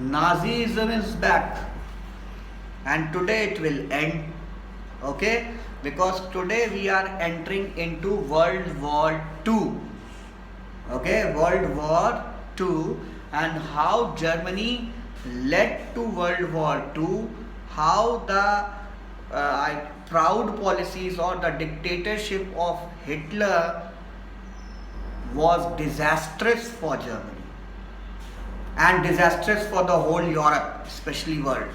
Nazism is back, and today it will end. Okay, because today we are entering into World War II. Okay, World War II, and how Germany led to World War II, how the proud policies or the dictatorship of Hitler was disastrous for Germany and disastrous for the whole Europe, especially world,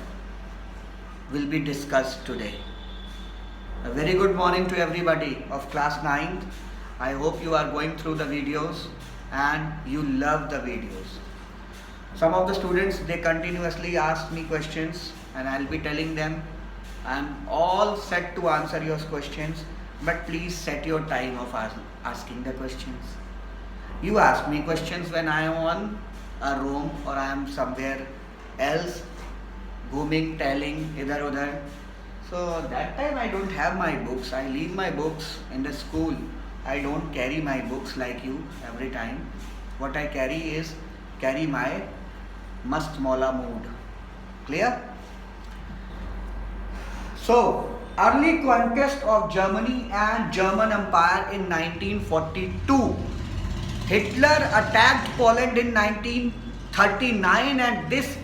will be discussed today. A very good morning to everybody of class 9th. I hope you are going through the videos and you love the videos. Some of the students, they continuously ask me questions and I'll be telling them I'm all set to answer your questions, but please set your time of asking the questions. You ask me questions when I am on a room or I am somewhere else, roaming, telling, idhar udhar. So that time I don't have my books. I leave my books in the school. I don't carry my books like you every time. What I carry my mast maula mood. Clear? So, early conquest of Germany and German Empire in 1942. Hitler attacked Poland in 1939 and this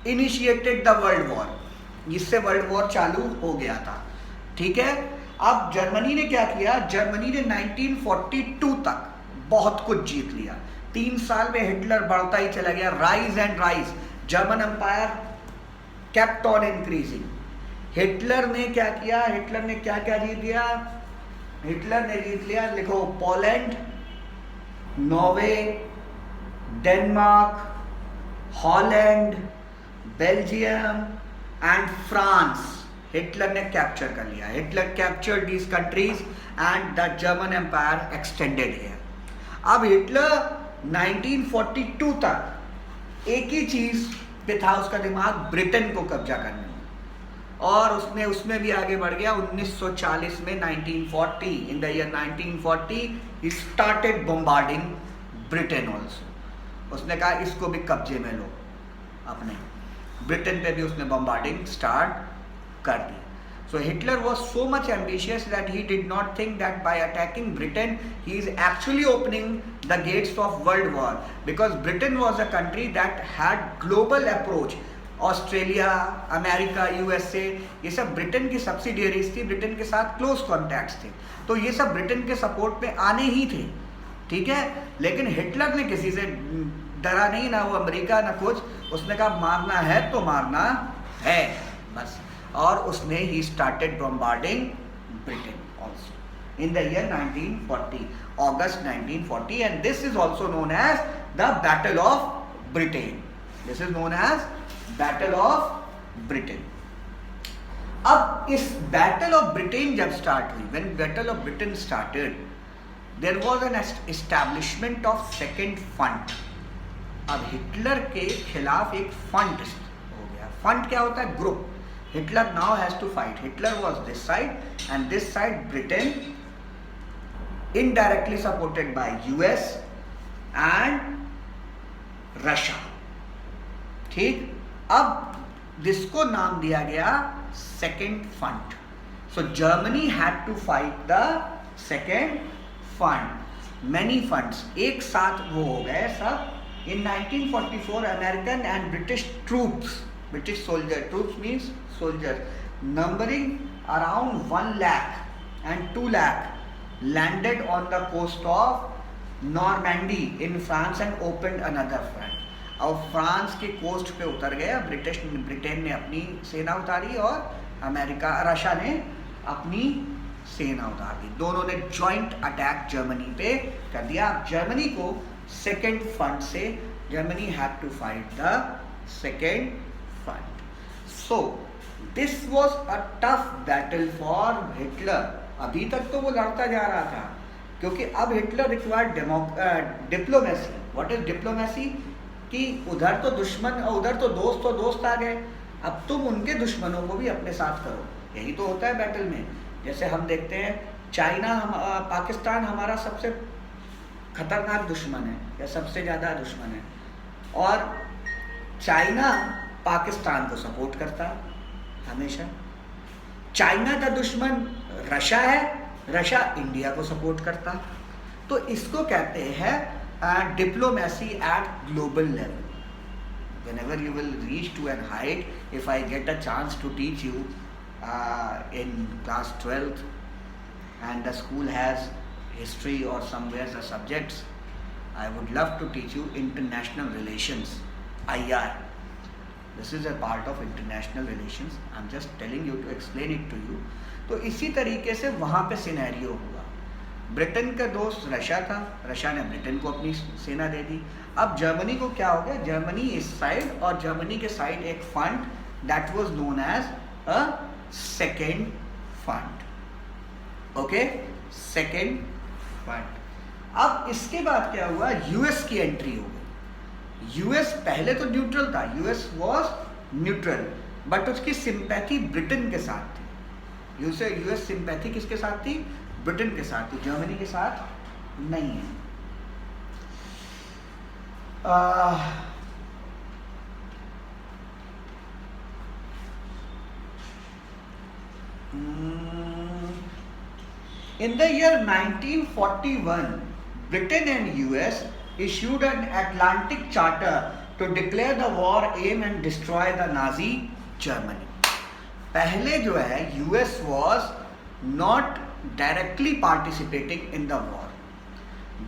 initiated the World War. जिससे world war चालू हो गया था. ठीक है, अब Germany ने क्या किया? जर्मनी ने 1942 तक बहुत कुछ जीत लिया. 3 साल में हिटलर बढ़ता ही चला गया. Rise and rise. German empire kept on increasing. Hitler ने क्या किया? हिटलर ने क्या क्या जीत लिया? हिटलर ने जीत लिया, लिखो, Poland, Norway, Denmark, Holland, Belgium and France. Hitler ने कैप्चर कर लिया. Hitler captured these countries and the German empire extended here. अब हिटलर 1942 तक एक ही चीज पे था उसका दिमाग, ब्रिटेन को कब्जा करने में, और उसमें भी आगे बढ़ गया. 1940 में 1940 इन the year 1940 he started bombarding Britain also. उसने कहा इसको भी कब्जे में लो अपने. ब्रिटेन पे भी उसने बॉम्बार्डिंग स्टार्ट कर दी. So Hitler was so much ambitious that he did not think that by attacking Britain he is actually opening the gates of world war, because Britain was a country that had global approach. Australia, America, USA, ये सब Britain की subsidiaries थी, Britain के साथ close contacts थे, तो ये सब ब्रिटेन के सपोर्ट पे आने ही थे. ठीक है, लेकिन हिटलर ने किसी से डरा नहीं, ना वो अमेरिका ना कुछ. उसने कहा मारना है तो मारना है बस. और उसने ही started bombarding Britain also in the year 1940, August 1940, and this is also known as the battle of Britain. This is known as battle of Britain. अब इस बैटल ऑफ ब्रिटेन जब स्टार्ट हुई, when battle of Britain started, there was an establishment of second front. अब Hitler के खिलाफ एक front हो गया. फ्रंट क्या होता है? Group. Hitler now has to fight. Hitler was this side and this side Britain, indirectly supported by US and Russia. ठीक, अब जिसको नाम दिया गया second front. So Germany had to fight the second front. Many fronts एक साथ वो हो गए सब. In 1944, American and British troops, British troops means soldiers, numbering around 1 lakh and 2 lakh, landed on the coast of Normandy in France and opened another front. अब France के coast पे उतर गया. ब्रिटेन ने अपनी सेना उतारी और रशिया ने अपनी सेना उतार दी. दोनों ने जॉइंट अटैक जर्मनी पे कर दिया. जर्मनी को सेकेंड फ्रंट से, Germany had to fight the second front. So this was a tough battle for Hitler. अभी तक तो वो लड़ता जा रहा था, क्योंकि अब Hitler required diplomacy. What is diplomacy? कि उधर तो दुश्मन और उधर तो दोस्त आ गए, अब तुम उनके दुश्मनों को भी अपने साथ करो. यही तो होता है बैटल में. जैसे हम देखते हैं चाइना, पाकिस्तान हमारा सबसे खतरनाक दुश्मन है या सबसे ज़्यादा दुश्मन है, और चाइना पाकिस्तान को सपोर्ट करता हमेशा। चाइना का दुश्मन रशिया है, रशिया इंडिया को सपोर्ट करता। तो इसको कहते हैं diplomacy eight global level. Whenever you will reach to an height, if I get a chance to teach you in class 12th and the school has history or somewhere the subjects, I would love to teach you international relations, IR. This is a part of international relations. I'm just telling you to explain it to you. तो इसी तरीके से वहाँ पे scenario हुआ। Britain का दोस्त Russia था, रशिया ने ब्रिटेन को अपनी सेना दे दी। अब जर्मनी को क्या हो गया, जर्मनी इस साइड और जर्मनी के साइड एक front that was known as a second front. Okay, second front. अब इसके बाद क्या हुआ, यूएस की एंट्री हो गई। यूएस पहले तो न्यूट्रल था, यूएस वाज न्यूट्रल, बट उसकी सिंपैथी ब्रिटेन के साथ थी। यूएस सिंपैथी किसके साथ थी, ब्रिटेन के साथ थी, जर्मनी के साथ नहीं है। In the year 1941, Britain and US issued an Atlantic Charter to declare the war, aim and destroy the Nazi Germany. पहले जो है US was not directly participating in the war,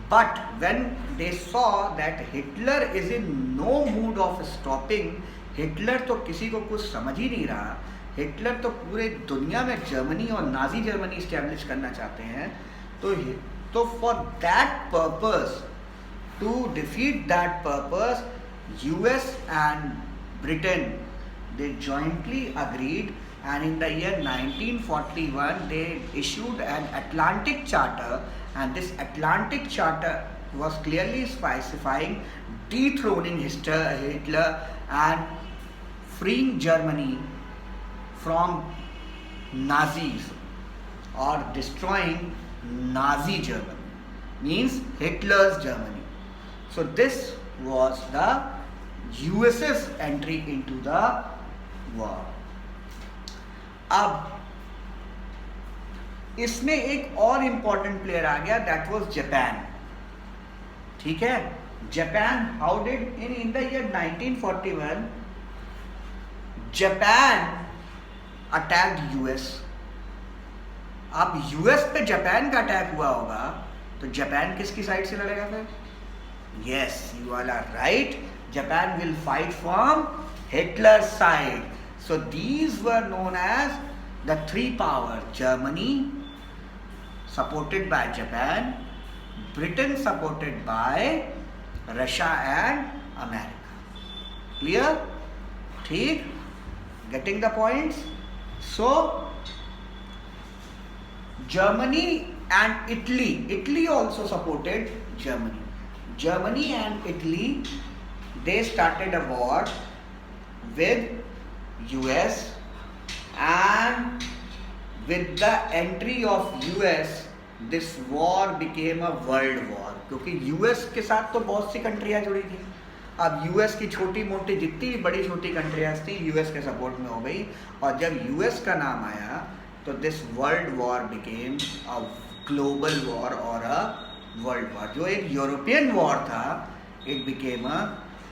but when they saw that Hitler is in no mood of stopping, Hitler तो किसी को कुछ समझ ही नहीं रहा, हिटलर तो पूरे दुनिया में जर्मनी और नाजी जर्मनी इस्टेब्लिश करना चाहते हैं। तो for that purpose, to defeat that purpose, US and Britain they jointly agreed, and in the year 1941 they issued an Atlantic Charter, and this Atlantic Charter was clearly specifying dethroning Hitler and freeing Germany from Nazis, or destroying Nazi Germany, means Hitler's Germany. So this was the US's entry into the war. अब इसमें एक और important player आ गया, that was Japan. ठीक है, Japan how did in the year 1941 Japan attacked US. अब US पे Japan का अटैक हुआ होगा तो जापान किसकी साइड से लड़ेगा फिर? Yes, you are right, Japan will fight from Hitler's side. So these were known as the three powers: Germany, supported by Japan, Britain supported by Russia and America. Clear? ठीक? Getting the points? So Germany and Italy also supported Germany. Germany and Italy, they started a war with US, and with the entry of US this war became a world war, क्योंकि US के साथ तो बहुत सी कंट्रियाँ जुड़ी थी। अब US की छोटी मोटी जितनी भी बड़ी छोटी कंट्रियाँ थी US के सपोर्ट में हो गई, और जब US का नाम आया तो this world war became a global war और अ वर्ल्ड वॉर। जो एक यूरोपियन वॉर था, it became a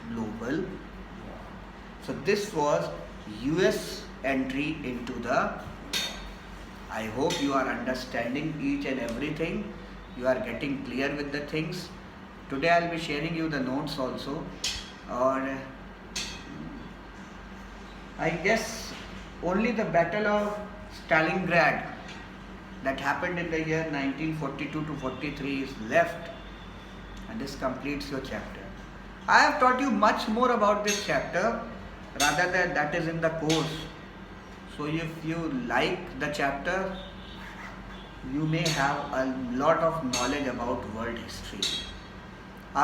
global war. So this was US entry into the war. I hope you are understanding each and everything. You are getting clear with the things. Today I will be sharing you the notes also. Or I guess only the Battle of Stalingrad that happened in the year 1942 to 43 is left, and this completes your chapter. I have taught you much more about this chapter, rather than that is in the course. So if you like the chapter, you may have a lot of knowledge about world history.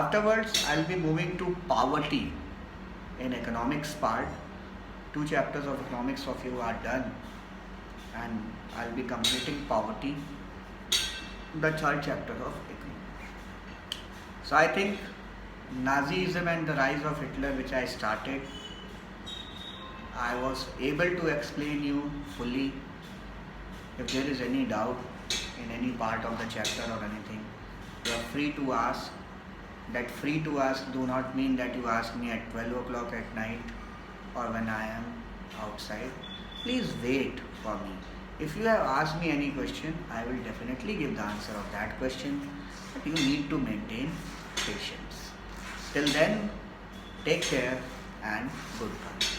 Afterwards, I will be moving to poverty in economics part. 2 chapters of economics of you are done, and I will be completing poverty, the 3rd chapter of economics. So I think Nazism and the rise of Hitler, which I started, I was able to explain you fully. If there is any doubt in any part of the chapter or anything, you are free to ask. That free to ask do not mean that you ask me at 12 o'clock at night or when I am outside. Please wait for me. If you have asked me any question, I will definitely give the answer of that question. But you need to maintain patience. Till then, take care and goodbye.